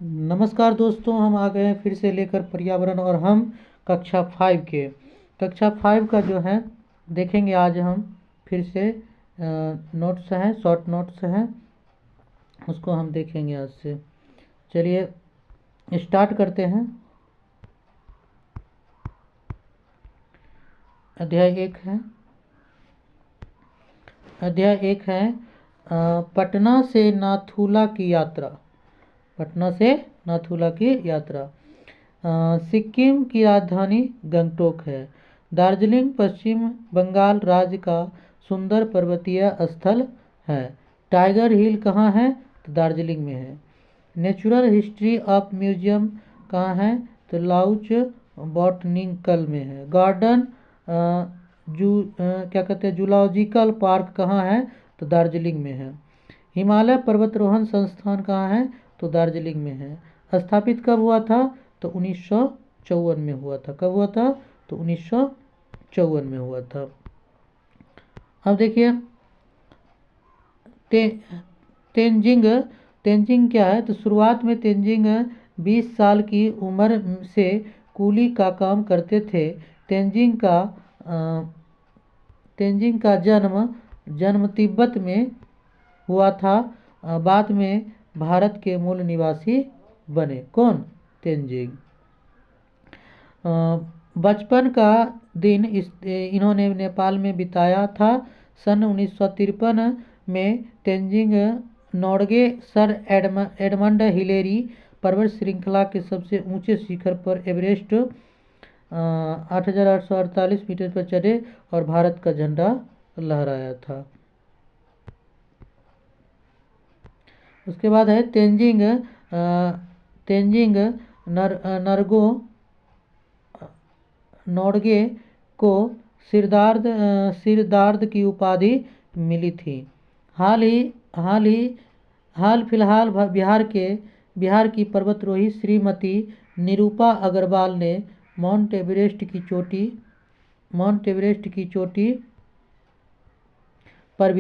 नमस्कार दोस्तों, हम आ गए हैं फिर से लेकर पर्यावरण और हम कक्षा 5 का जो है देखेंगे। आज हम फिर से नोट्स हैं, शॉर्ट नोट्स हैं, उसको हम देखेंगे आज से। चलिए स्टार्ट करते हैं। अध्याय एक है पटना से नाथुला की यात्रा। पटना से नाथुला की यात्रा। सिक्किम की राजधानी गंगटोक है। दार्जिलिंग पश्चिम बंगाल राज्य का सुंदर पर्वतीय स्थल है। टाइगर हिल कहाँ है? तो दार्जिलिंग में है। नेचुरल हिस्ट्री ऑफ म्यूजियम कहाँ है? तो लाउच बॉटनिकल में है। गार्डन क्या कहते हैं, जूलॉजिकल पार्क कहाँ है? तो दार्जिलिंग में है। हिमालय पर्वतारोहण संस्थान कहाँ है? तो दार्जिलिंग में है। स्थापित कब हुआ था? तो 1954 में हुआ था। कब हुआ था? तो 1954 में हुआ था। अब देखिए तेंजिंग क्या है? तो शुरुआत में तेंजिंग 20 साल की उम्र से कूली का काम करते थे। तेंजिंग का जन्म तिब्बत में हुआ था। बाद में भारत के मूल निवासी बने। कौन? तेंजिंग। बचपन का दिन इन्होंने नेपाल में बिताया था। सन 1953 में Tenzing Norgay sir Edmund Hillary पर्वत श्रृंखला के सबसे ऊंचे शिखर पर एवरेस्ट 8,848 मीटर पर चढ़े और भारत का झंडा लहराया था। उसके बाद है तेंजिंग नोर्गे को सिरदार्द की उपाधि मिली थी। हाल फिलहाल बिहार की पर्वतारोही श्रीमती निरूपा अग्रवाल ने माउंट एवरेस्ट की चोटी पर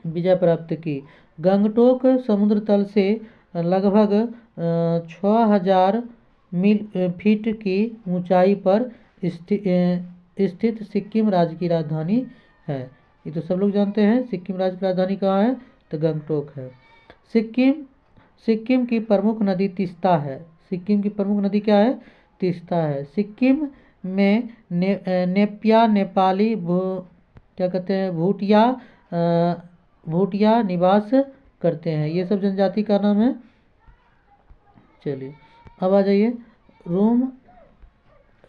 विजय प्राप्त की। गंगटोक समुद्र तल से लगभग 6,000 फीट की ऊंचाई पर स्थित सिक्किम राज्य की राजधानी है। ये तो सब लोग जानते हैं। सिक्किम राज्य की राजधानी कहाँ है? तो गंगटोक है। सिक्किम की प्रमुख नदी तीस्ता है। सिक्किम की प्रमुख नदी क्या है? तीस्ता है। सिक्किम में नेपिया नेपाली क्या कहते हैं, भूटिया निवास करते हैं। ये सब जनजाति का नाम है। चलिए अब आ जाइए।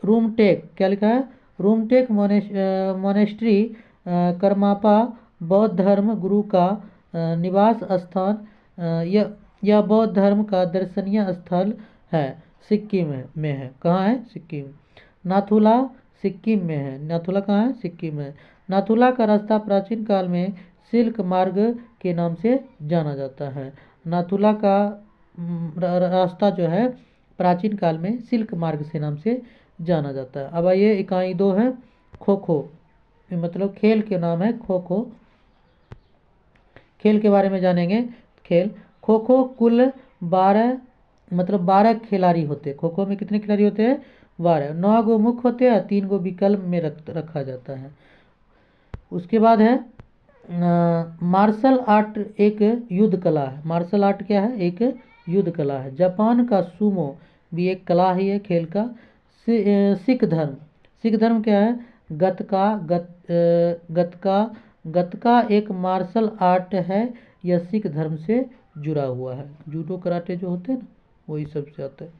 रूमटेक क्या लिखा है? रूमटेक मोनेस्ट्री करमापा बौद्ध धर्म गुरु का निवास स्थान। यह बौद्ध धर्म का दर्शनीय स्थल है। सिक्किम में है। कहाँ है? सिक्किम। नाथुला सिक्किम में है। नाथुला कहाँ है? सिक्किम में। नाथुला का रास्ता प्राचीन काल में सिल्क मार्ग के नाम से जाना जाता है। नाथुला का रास्ता जो है प्राचीन काल में सिल्क मार्ग से नाम से जाना जाता है। अब आइए इकाई 2 है खो खो। मतलब खेल के नाम है खो खो। खेल के बारे में जानेंगे। खो खो कुल 12 खिलाड़ी होते हैं। खो खो में कितने खिलाड़ी होते हैं? 12। 9 गो मुख्य होते हैं, 3 गो विकल्प में रखा जाता है। उसके बाद है मार्शल आर्ट एक युद्ध कला है। मार्शल आर्ट क्या है? एक युद्ध कला है। जापान का सूमो भी एक कला ही है खेल का। सिख धर्म क्या है? गतका एक मार्शल आर्ट है। यह सिख धर्म से जुड़ा हुआ है। जूडो कराटे जो होते हैं ना, वही सब से आता है।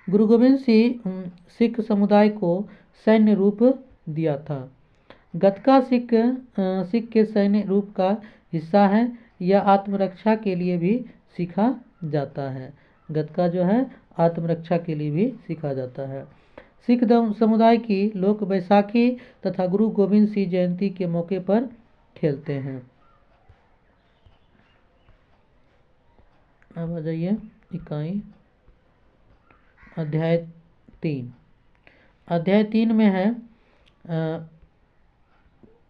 गुरु गोविंद सिंह सिख समुदाय को सैन्य रूप दिया था। गतका सिख के सैन्य रूप का हिस्सा है। यह आत्मरक्षा के लिए भी सीखा जाता है। गतका जो है आत्मरक्षा के लिए भी सीखा जाता है। सिख समुदाय की लोक बैसाखी तथा गुरु गोविंद सिंह जयंती के मौके पर खेलते हैं। अब आ जाइए इकाई अध्याय 3। अध्याय 3 में है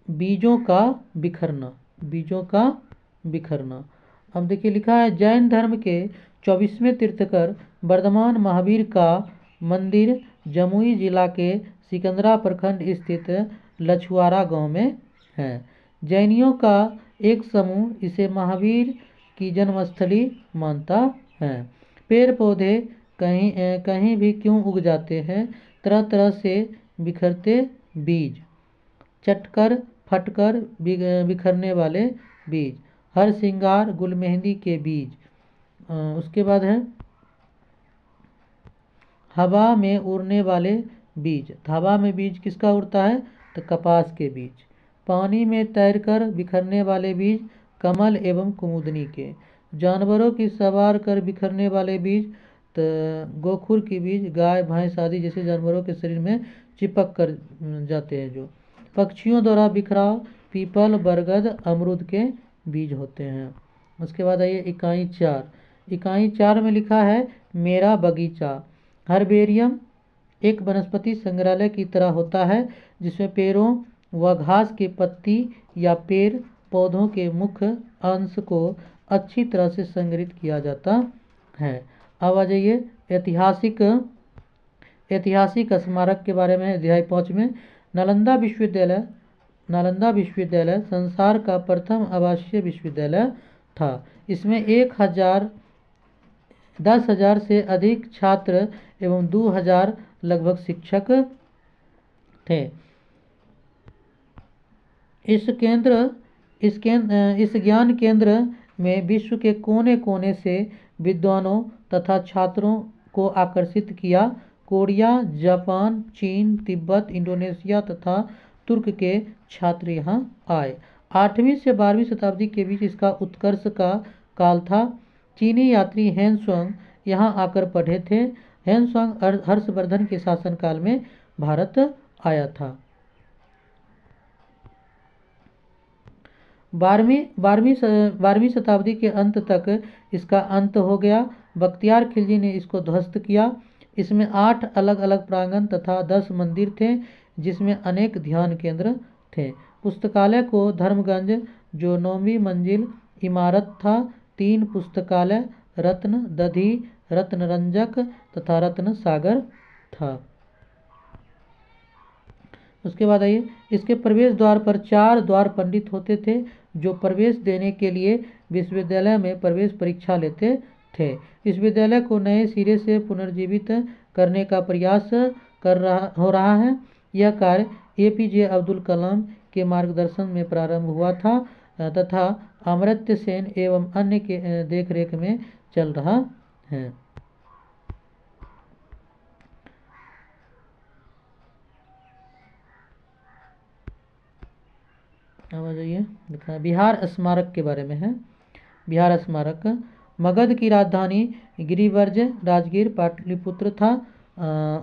बीजों का बिखरना। बीजों का बिखरना। अब देखिए लिखा है जैन धर्म के 24वें तीर्थकर वर्धमान महावीर का मंदिर जमुई जिला के सिकंदरा प्रखंड स्थित लछुआरा गांव में है। जैनियों का एक समूह इसे महावीर की जन्मस्थली मानता है। पेड़ पौधे कहीं भी क्यों उग जाते हैं, तरह तरह से बिखरते बीज, चटकर फटकर बिखरने वाले बीज, हर श्रृंगार गुल मेहंदी के बीज। उसके बाद है हवा में उड़ने वाले बीज। हवा में बीज किसका उड़ता है, तो कपास के बीज। पानी में तैरकर बिखरने वाले बीज कमल एवं कुमुदनी के। जानवरों की सवार कर बिखरने वाले बीज तो गोखुर की बीज, गाय भैंस आदि जैसे जानवरों के शरीर में चिपक कर जाते हैं जो। पक्षियों द्वारा बिखराव पीपल बरगद अमरूद के बीज होते हैं। उसके बाद आइए इकाई 4। इकाई 4 में लिखा है मेरा बगीचा। हर्बेरियम एक वनस्पति संग्रहालय की तरह होता है जिसमें पेड़ों व घास के पत्ती या पेड़ पौधों के मुख्य अंश को अच्छी तरह से संग्रहित किया जाता है। अब आ जाइए ऐतिहासिक स्मारक के बारे में। अध्याय 5 में नालंदा विश्वविद्यालय संसार का प्रथम आवासीय विश्वविद्यालय था। इसमें 10,000 से अधिक छात्र एवं 2,000 लगभग शिक्षक थे। इस ज्ञान केंद्र में विश्व के कोने कोने से विद्वानों तथा छात्रों को आकर्षित किया। कोरिया, जापान, चीन, तिब्बत, इंडोनेशिया तथा तुर्क के छात्र यहाँ आए। 8वीं से 12वीं शताब्दी के बीच इसका उत्कर्ष का काल था। चीनी यात्री हेनसुआंग यहाँ आकर पढ़े थे। हेनसुआंग हर्षवर्धन के शासनकाल में भारत आया था। 12वीं शताब्दी के अंत तक इसका अंत हो गया। बख्तियार खिलजी ने इसको ध्वस्त किया। इसमें 8 अलग अलग प्रांगण तथा 10 मंदिर थे जिसमें अनेक ध्यान केंद्र थे। पुस्तकालय को धर्मगंज जो 9वीं मंजिल इमारत था। 3 पुस्तकालय रत्न दधी, रत्न रंजक तथा रत्न सागर था। उसके बाद आइए इसके प्रवेश द्वार पर 4 द्वार पंडित होते थे जो प्रवेश देने के लिए विश्वविद्यालय में प्रवेश परीक्षा लेते थे। इस विद्यालय को नए सिरे से पुनर्जीवित करने का प्रयास हो रहा है। यह कार्य APJ अब्दुल कलाम के मार्गदर्शन में प्रारंभ हुआ था तथा अमर्त्य सेन एवं अन्य के देखरेख में चल रहा है। अब आ जाइए लिखा है बिहार स्मारक के बारे में है। बिहार स्मारक मगध की राजधानी गिरिवर्ज राजगीर पाटलिपुत्र था।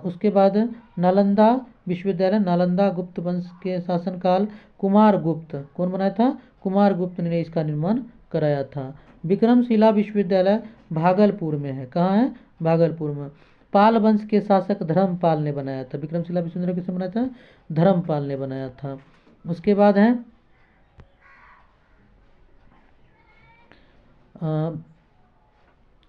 उसके बाद नालंदा विश्वविद्यालय नालंदा गुप्त वंश के शासनकाल कुमारगुप्त कौन बनाया था, कुमारगुप्त ने इसका निर्माण कराया था। विक्रमशिला विश्वविद्यालय भागलपुर में है। कहाँ है, भागलपुर में। पाल वंश के शासक धर्मपाल ने बनाया था। विक्रमशिला विश्वविद्यालय किसने बनाया था, धर्मपाल ने बनाया था। उसके बाद है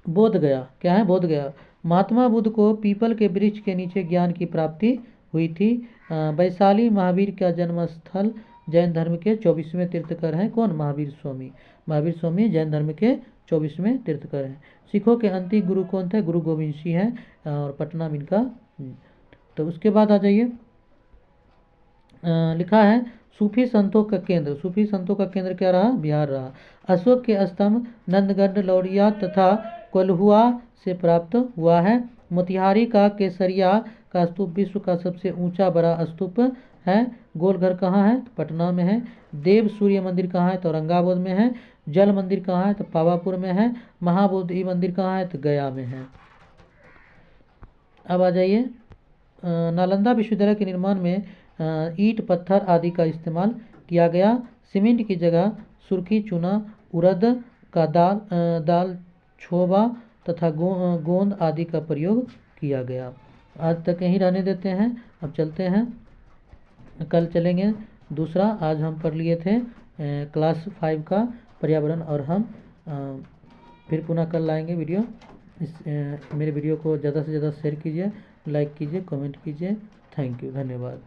बोध गया। क्या है, बोध गया। महात्मा बुद्ध को पीपल के वृक्ष के नीचे ज्ञान की प्राप्ति हुई थी। वैशाली महावीर का जन्म स्थल जैन धर्म के 24वें तीर्थकर हैं। कौन, महावीर स्वामी। महावीर स्वामी जैन धर्म के 24वें तीर्थकर हैं। सिखों के अंतिम गुरु कौन थे, गुरु गोविंद सिंह हैं और पटना में इनका। तो उसके बाद आ जाइए लिखा है सूफी संतों का केंद्र। सूफी संतों का केंद्र क्या रहा, बिहार रहा। अशोक के स्तंभ नंदगढ़ लौरिया तथा कोल्हुआ से प्राप्त हुआ है। मोतिहारी का केसरिया का स्तूप विश्व का सबसे ऊंचा बड़ा स्तूप है। गोलघर कहाँ है, तो पटना में है। देव सूर्य मंदिर कहाँ है, तो औरंगाबाद में है। जल मंदिर कहाँ है, तो पावापुर में है। महाबोधि मंदिर कहाँ है, तो गया में है। अब आ जाइए नालंदा विश्वविद्यालय के निर्माण में ईंट पत्थर आदि का इस्तेमाल किया गया। सीमेंट की जगह सुर्खी चूना, उड़द का दाल छोबा तथा गोंद आदि का प्रयोग किया गया। आज तक यहीं रहने देते हैं। अब चलते हैं, कल चलेंगे दूसरा। आज हम पढ़ लिए थे क्लास 5 का पर्यावरण। और हम फिर पुनः कल लाएंगे वीडियो। मेरे वीडियो को ज़्यादा से ज़्यादा शेयर कीजिए, लाइक कीजिए, कमेंट कीजिए। थैंक यू, धन्यवाद।